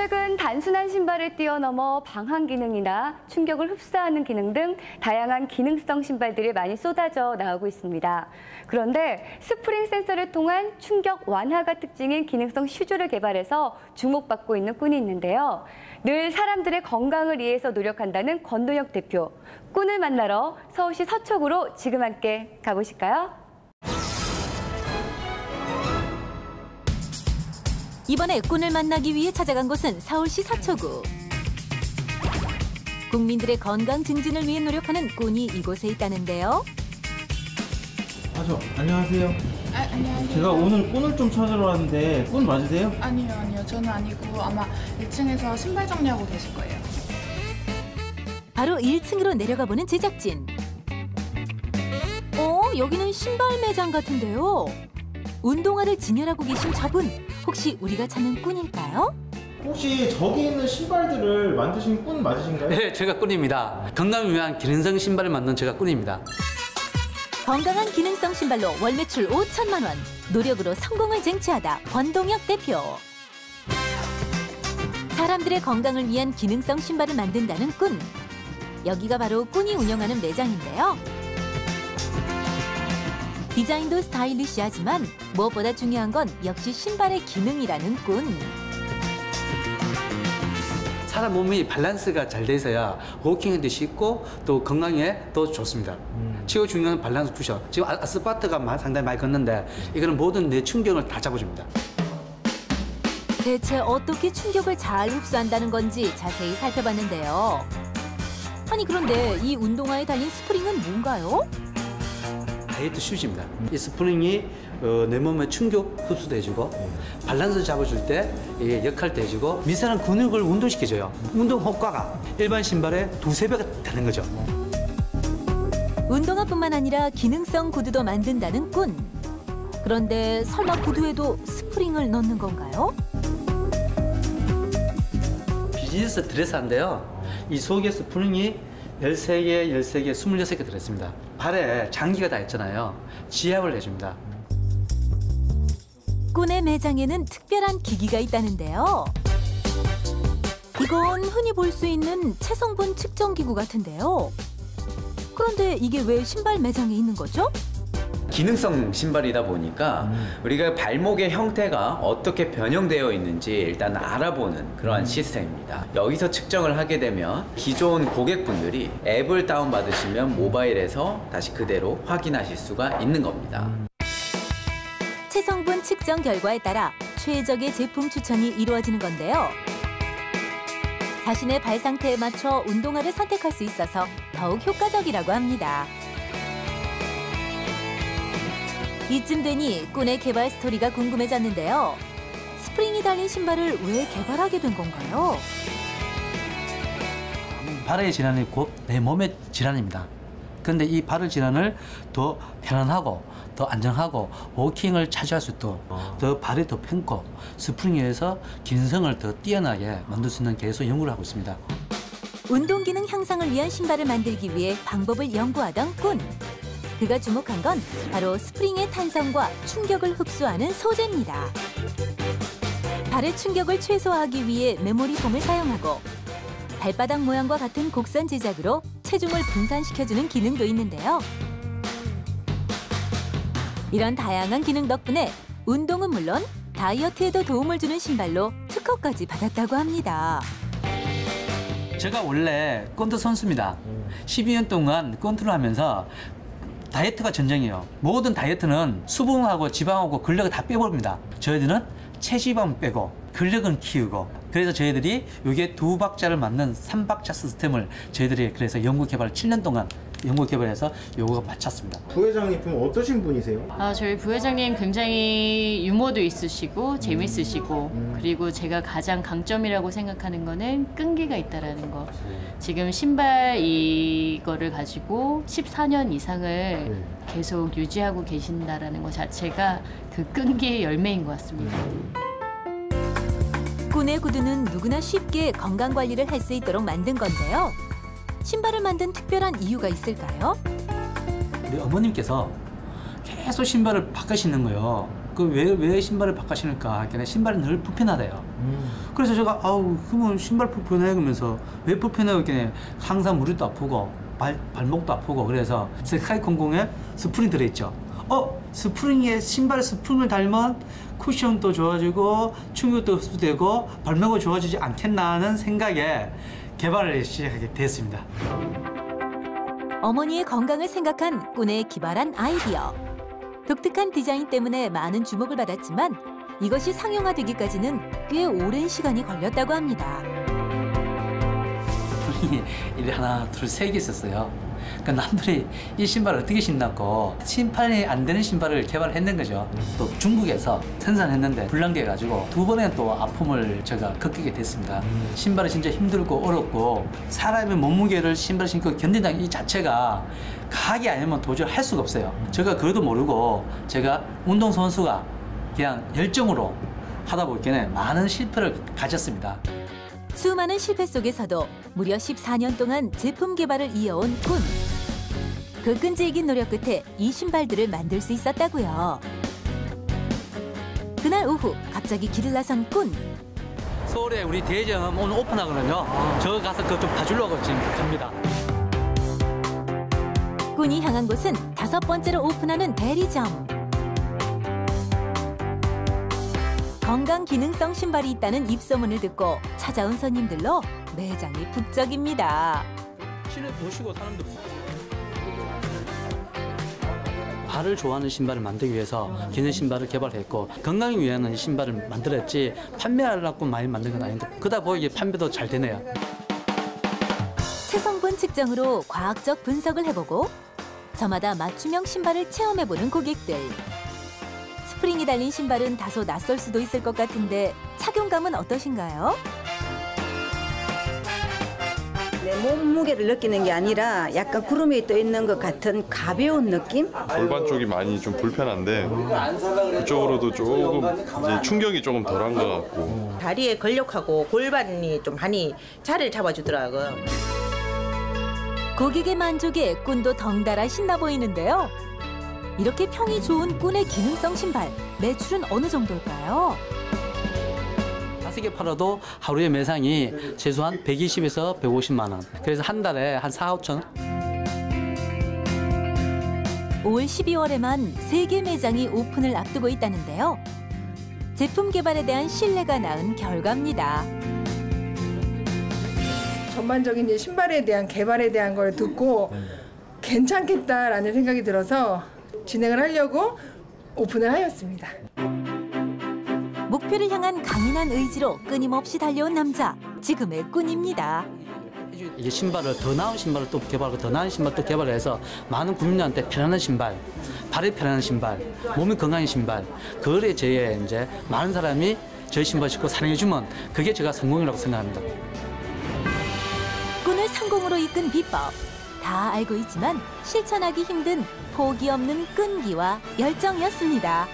최근 단순한 신발을 뛰어넘어 방한 기능이나 충격을 흡수하는 기능 등 다양한 기능성 신발들이 많이 쏟아져 나오고 있습니다. 그런데 스프링 센서를 통한 충격 완화가 특징인 기능성 슈즈를 개발해서 주목받고 있는 꾼이 있는데요. 늘 사람들의 건강을 위해서 노력한다는 권도혁 대표. 꾼을 만나러 서울시 서초구로 지금 함께 가보실까요? 이번에 꾼을 만나기 위해 찾아간 곳은 서울시 서초구. 국민들의 건강 증진을 위해 노력하는 꾼이 이곳에 있다는데요. 안녕하세요. 안녕하세요. 제가 오늘 꾼을 좀 찾으러 왔는데 꾼 맞으세요? 아니요. 저는 아니고 아마 1층에서 신발 정리하고 계실 거예요. 바로 1층으로 내려가 보는 제작진. 여기는 신발 매장 같은데요. 운동화를 진열하고 계신 저분, 혹시 우리가 찾는 꾼일까요? 혹시 저기 있는 신발들을 만드신 꾼 맞으신가요? 네, 제가 꾼입니다. 건강을 위한 기능성 신발을 만든 제가 꾼입니다. 건강한 기능성 신발로 월 매출 5천만 원. 노력으로 성공을 쟁취하다 권동혁 대표. 사람들의 건강을 위한 기능성 신발을 만든다는 꾼. 여기가 바로 꾼이 운영하는 매장인데요. 디자인도 스타일리시하지만 무엇보다 중요한 건 역시 신발의 기능이라는 꾼. 사람 몸이 밸런스가 잘 돼 있어야 워킹에도 쉽고 또 건강에 더 좋습니다. 최고 중요한 밸런스 푸셔. 지금 아스팔트가 상당히 많이 걷는데 이거는 모든 내 충격을 다 잡아줍니다. 대체 어떻게 충격을 잘 흡수한다는 건지 자세히 살펴봤는데요. 아니 그런데 이 운동화에 달린 스프링은 뭔가요? 다이어트 슈즈입니다. 이 스프링이 내 몸에 충격 흡수도 해주고 밸런스 잡아줄 때 이게 역할도 해주고 미세한 근육을 운동시켜줘요. 운동 효과가 일반 신발의 2~3배가 되는 거죠. 운동화뿐만 아니라 기능성 구두도 만든다는 꾼. 그런데 설마 구두에도 스프링을 넣는 건가요? 비즈니스 드레스인데요. 이 속에 스프링이 13개, 26개 들어있습니다. 발에 장기가 다 있잖아요. 지압을 해줍니다. 꾼의 매장에는 특별한 기기가 있다는데요. 이건 흔히 볼 수 있는 체성분 측정기구 같은데요. 그런데 이게 왜 신발 매장에 있는 거죠? 기능성 신발이다 보니까 우리가 발목의 형태가 어떻게 변형되어 있는지 일단 알아보는 그러한 시스템입니다. 여기서 측정을 하게 되면 기존 고객분들이 앱을 다운받으시면 모바일에서 다시 그대로 확인하실 수가 있는 겁니다. 체성분 측정 결과에 따라 최적의 제품 추천이 이루어지는 건데요. 자신의 발 상태에 맞춰 운동화를 선택할 수 있어서 더욱 효과적이라고 합니다. 이쯤 되니 꾼의 개발 스토리가 궁금해졌는데요. 스프링이 달린 신발을 왜 개발하게 된 건가요? 발의 질환이 곧 내 몸의 질환입니다. 그런데 이 발의 질환을 더 편안하고 더 안정하고 워킹을 자주 할 수 있도록 더 발이 더 편고 스프링에 의해서 기능성을 더 뛰어나게 만들 수 있는 계속 연구를 하고 있습니다. 운동 기능 향상을 위한 신발을 만들기 위해 방법을 연구하던 꾼. 그가 주목한 건 바로 스프링의 탄성과 충격을 흡수하는 소재입니다. 발의 충격을 최소화하기 위해 메모리 폼을 사용하고 발바닥 모양과 같은 곡선 제작으로 체중을 분산시켜주는 기능도 있는데요. 이런 다양한 기능 덕분에 운동은 물론 다이어트에도 도움을 주는 신발로 특허까지 받았다고 합니다. 제가 원래 권투 선수입니다. 12년 동안 권투를 하면서 다이어트가 전쟁이에요. 모든 다이어트는 수분하고 지방하고 근력을 다 빼버립니다. 저희들은 체지방 빼고 근력은 키우고 그래서 저희들이 이게 2박자를 맞는 3박자 시스템을 저희들이 그래서 연구 개발 7년 동안 연구 개발해서 요거가 맞췄습니다. 부회장님 그럼 어떠신 분이세요? 저희 부회장님 굉장히 유머도 있으시고 재밌으시고 그리고 제가 가장 강점이라고 생각하는 거는 끈기가 있다라는 거. 지금 신발 이거를 가지고 14년 이상을 계속 유지하고 계신다라는 것 자체가 그 끈기의 열매인 것 같습니다. 꾼의 구두는 누구나 쉽게 건강관리를 할 수 있도록 만든 건데요. 신발을 만든 특별한 이유가 있을까요? 우리 어머님께서 계속 신발을 바꾸시는 거예요. 왜 신발을 바꾸시는가? 그러니까 신발은 늘 불편하대요. 그래서 제가 아우 그러면 신발 불편해 그러면서 왜 불편해 그랬더니 항상 무릎도 아프고 발목도 아프고 그래서 스카이공공에 스프링 들어있죠. 스프링에 신발 스프링을 달면 쿠션도 좋아지고 충격도 흡수되고 발목이 좋아지지 않겠나 하는 생각에 개발을 시작하게 됐습니다. 어머니의 건강을 생각한 꾼의 기발한 아이디어. 독특한 디자인 때문에 많은 주목을 받았지만 이것이 상용화되기까지는 꽤 오랜 시간이 걸렸다고 합니다. 스프링이 이리 하나, 둘, 세 개 있었어요. 그러니까 남들이 이 신발을 어떻게 신났고 심판이 안 되는 신발을 개발했는 거죠. 또 중국에서 생산했는데 불량돼가지고 두 번의 또 아픔을 제가 겪게 됐습니다. 신발이 진짜 힘들고 어렵고 사람의 몸무게를 신발 신고 견딘다는 이 자체가 가게 아니면 도저히 할 수가 없어요. 제가 그것도 모르고 제가 운동선수가 그냥 열정으로 하다 보니까 많은 실패를 가졌습니다. 수많은 실패 속에서도 무려 14년 동안 제품 개발을 이어온 꾼. 그 끈질긴 노력 끝에 이 신발들을 만들 수 있었다고요. 그날 오후 갑자기 길을 나선 꾼. 서울에 우리 대리점 오늘 오픈하거든요. 저 가서 그거 좀 봐주려고 지금 갑니다. 꾼이 향한 곳은 5번째로 오픈하는 대리점. 건강 기능성 신발이 있다는 입소문을 듣고 찾아온 손님들로 매장이 북적입니다. 신을 보시고 사람들 발을 좋아하는 신발을 만들기 위해서 기능 신발을 개발했고 건강을 위한 이 신발을 만들었지 판매하려고 많이 만든 건 아닌데 그러다 보니 판매도 잘 되네요. 체성분 측정으로 과학적 분석을 해보고 저마다 맞춤형 신발을 체험해보는 고객들. 스프링이 달린 신발은 다소 낯설 수도 있을 것 같은데 착용감은 어떠신가요? 내 몸무게를 느끼는 게 아니라 약간 구름이 떠 있는 것 같은 가벼운 느낌? 골반 쪽이 많이 좀 불편한데 그쪽으로도 조금 이제 충격이 조금 덜한 것 같고 다리에 근력하고 골반이 좀 많이 자리를 잡아주더라고요. 고객의 만족에 꾼도 덩달아 신나 보이는데요. 이렇게 평이 좋은 꾼의 기능성 신발, 매출은 어느 정도일까요? 5개 팔아도 하루에 매상이 최소한 120에서 150만 원. 그래서 한 달에 한 4, 5천 원. 올 12월에만 3개 매장이 오픈을 앞두고 있다는데요. 제품 개발에 대한 신뢰가 낳은 결과입니다. 전반적인 이제 신발에 대한 개발에 대한 걸 듣고 괜찮겠다라는 생각이 들어서 진행을 하려고 오픈을 하였습니다. 목표를 향한 강인한 의지로 끊임없이 달려온 남자, 지금의 꾼입니다. 이게 신발을 더 나은 신발을 또 개발하고 더 나은 신발을 또 개발해서 많은 국민들한테 편안한 신발, 발이 편안한 신발, 몸이 건강한 신발, 그거에 제에 이제 많은 사람이 저희 신발 신고 사랑해주면 그게 제가 성공이라고 생각합니다. 꾼을 성공으로 이끈 비법 다 알고 있지만 실천하기 힘든 포기 없는 끈기와 열정이었습니다.